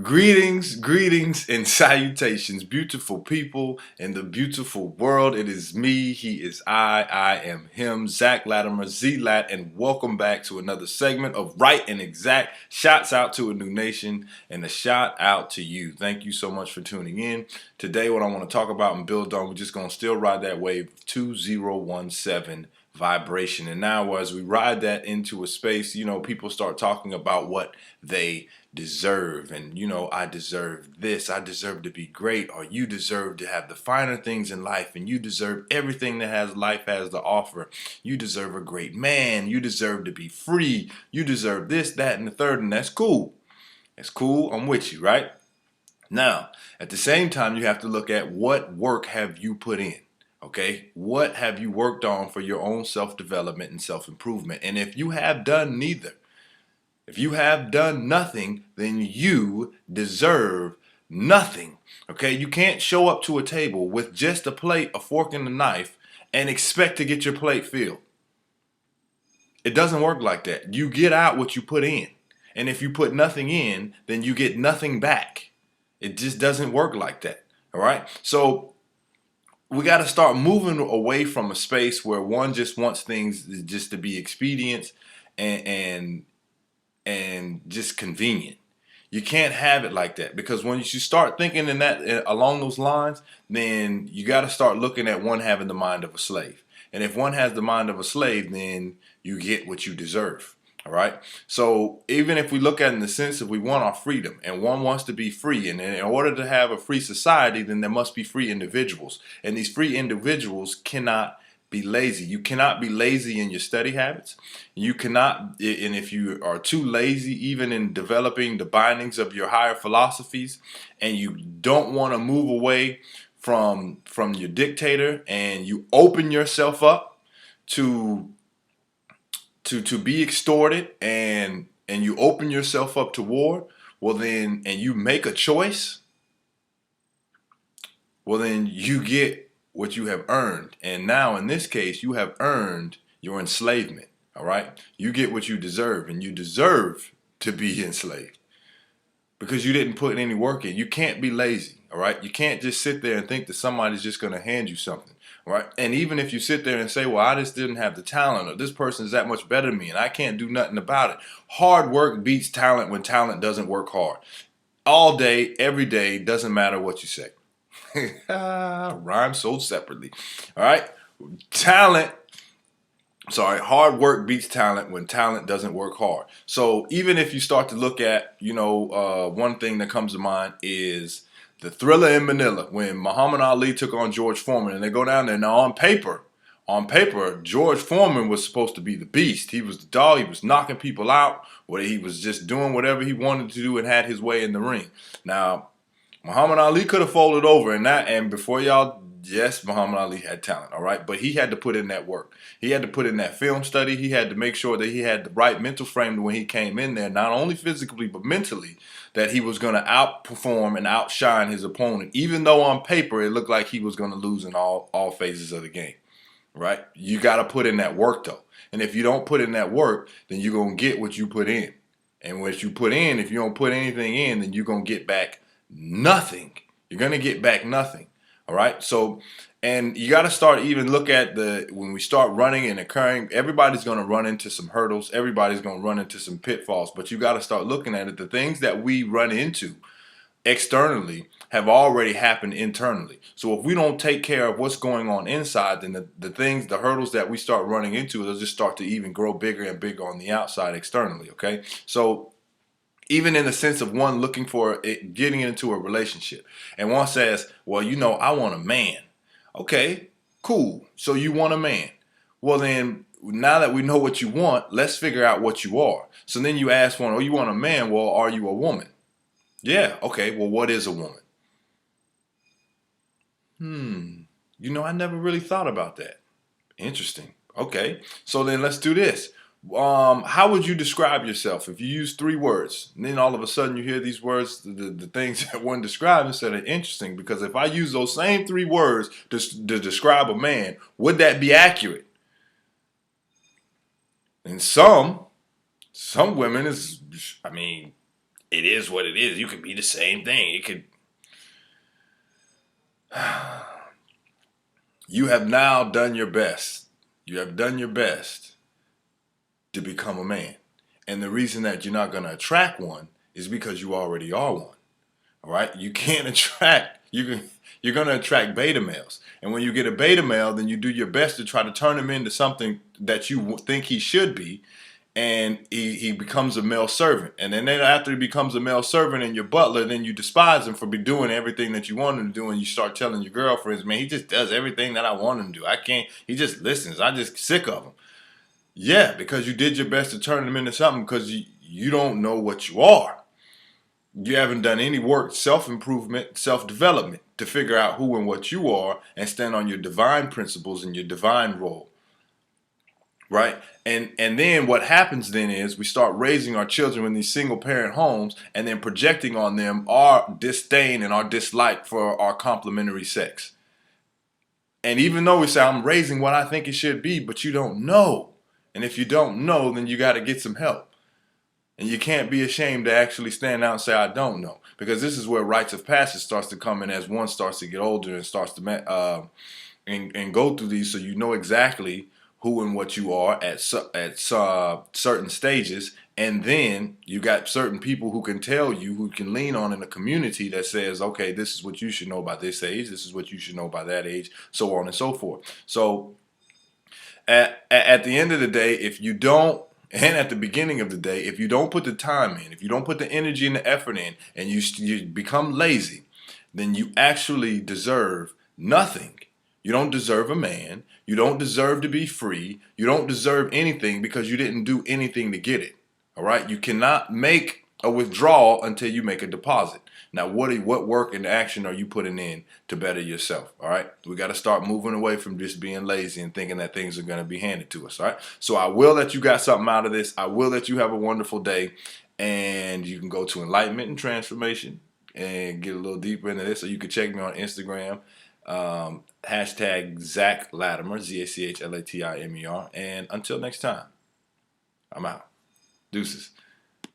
Greetings, and salutations, beautiful people in the beautiful world. It is me, he is I am him, Zach Latimer, Z-Lat, and welcome back to another segment of Right and Exact. Shouts out to a new nation and a shout out to you. Thank you so much for tuning in. Today, what I want to talk about and build on, we're just going to still ride that wave of 2017 vibration. And now as we ride that into a space, people start talking about what they deserve. And, I deserve this. I deserve to be great. Or you deserve to have the finer things in life. And you deserve everything that life has to offer. You deserve a great man. You deserve to be free. You deserve this, that, and the third. And that's cool. That's cool. I'm with you, right? Now, at the same time, you have to look at what work have you put in. Okay, what have you worked on for your own self-development and self-improvement? And if you have done neither, if you have done nothing, then you deserve nothing. Okay, you can't show up to a table with just a plate, a fork, and a knife and expect to get your plate filled. It doesn't work like that. You get out what you put in. And if you put nothing in, then you get nothing back. It just doesn't work like that. All right, so we got to start moving away from a space where one just wants things just to be expedient and just convenient. You can't have it like that, because when you start thinking in that along those lines, then you got to start looking at one having the mind of a slave. And if one has the mind of a slave, then you get what you deserve. All right. So even if we look at it in the sense that we want our freedom and one wants to be free, and in order to have a free society, then there must be free individuals. And these free individuals cannot be lazy. You cannot be lazy in your study habits. You cannot, and if you are too lazy, even in developing the bindings of your higher philosophies, and you don't want to move away from your dictator, and you open yourself up to be extorted, and you open yourself up to war, well then, and you make a choice, well then you get what you have earned. And now in this case, you have earned your enslavement. All right, you get what you deserve, and you deserve to be enslaved because you didn't put any work in. You can't be lazy. All right, you can't just sit there and think that somebody's just going to hand you something. Right? And even if you sit there and say, well, I just didn't have the talent, or this person is that much better than me and I can't do nothing about it. Hard work beats talent when talent doesn't work hard. All day, every day, doesn't matter what you say. Rhyme sold separately. All right? Hard work beats talent when talent doesn't work hard. So even if you start to look at, one thing that comes to mind is the Thriller in Manila, when Muhammad Ali took on George Foreman, and they go down there. Now on paper, George Foreman was supposed to be the beast. He was the dog. He was knocking people out, where he was just doing whatever he wanted to do and had his way in the ring. Now, Muhammad Ali could have folded over in that, and before y'all, yes, Muhammad Ali had talent, all right? But he had to put in that work. He had to put in that film study. He had to make sure that he had the right mental frame when he came in there, not only physically but mentally, that he was going to outperform and outshine his opponent, even though on paper it looked like he was going to lose in all phases of the game, right? You got to put in that work, though. And if you don't put in that work, then you're going to get what you put in. And what you put in, if you don't put anything in, then you're going to get back nothing. You're going to get back nothing. All right. So, and you got to start even look at when we start running and occurring, everybody's going to run into some hurdles. Everybody's going to run into some pitfalls, but you got to start looking at it. The things that we run into externally have already happened internally. So if we don't take care of what's going on inside, then the hurdles that we start running into, they'll just start to even grow bigger and bigger on the outside externally. Okay. So, even in the sense of one looking for it, getting into a relationship, and one says, well, I want a man. Okay, cool. So you want a man. Well, then now that we know what you want, let's figure out what you are. So then you ask one, oh, you want a man? Well, are you a woman? Yeah. Okay. Well, what is a woman? I never really thought about that. Interesting. Okay. So then let's do this. How would you describe yourself if you use 3 words? And then all of a sudden you hear these words, the things that one describes, instead of interesting. Because if I use those same 3 words to describe a man, would that be accurate? And some women it is what it is. You could be the same thing. It could. You have now done your best. You have done your best to become a man. And the reason that you're not going to attract one is because you already are one. All right? You can't attract, you're going to attract beta males. And when you get a beta male, then you do your best to try to turn him into something that you think he should be. And he becomes a male servant. And then after he becomes a male servant and your butler, then you despise him for be doing everything that you want him to do. And you start telling your girlfriends, man, he just does everything that I want him to do. I can't, he just listens. I'm just sick of him. Yeah, because you did your best to turn him into something because you don't know what you are. You haven't done any work, self-improvement, self-development to figure out who and what you are and stand on your divine principles and your divine role. Right? And then what happens then is we start raising our children in these single parent homes and then projecting on them our disdain and our dislike for our complementary sex. And even though we say, I'm raising what I think it should be, but you don't know. And if you don't know, then you got to get some help. And you can't be ashamed to actually stand out and say, I don't know. Because this is where rites of passage starts to come in as one starts to get older and starts to and go through these so you know exactly who and what you are at certain stages. And then you got certain people who can tell you, who can lean on in a community that says, okay, this is what you should know by this age. This is what you should know by that age, so on and so forth. So at the end of the day, if you don't, and at the beginning of the day, if you don't put the time in, if you don't put the energy and the effort in, and you become lazy, then you actually deserve nothing. You don't deserve a man. You don't deserve to be free. You don't deserve anything because you didn't do anything to get it. All right? You cannot make a withdrawal until you make a deposit. Now, what work and action are you putting in to better yourself? All right? We got to start moving away from just being lazy and thinking that things are going to be handed to us. All right? So I will let you got something out of this. I will let you have a wonderful day. And you can go to Enlightenment and Transformation and get a little deeper into this. So you can check me on Instagram. Hashtag Zach Latimer, ZACHLATIMER. And until next time, I'm out. Deuces.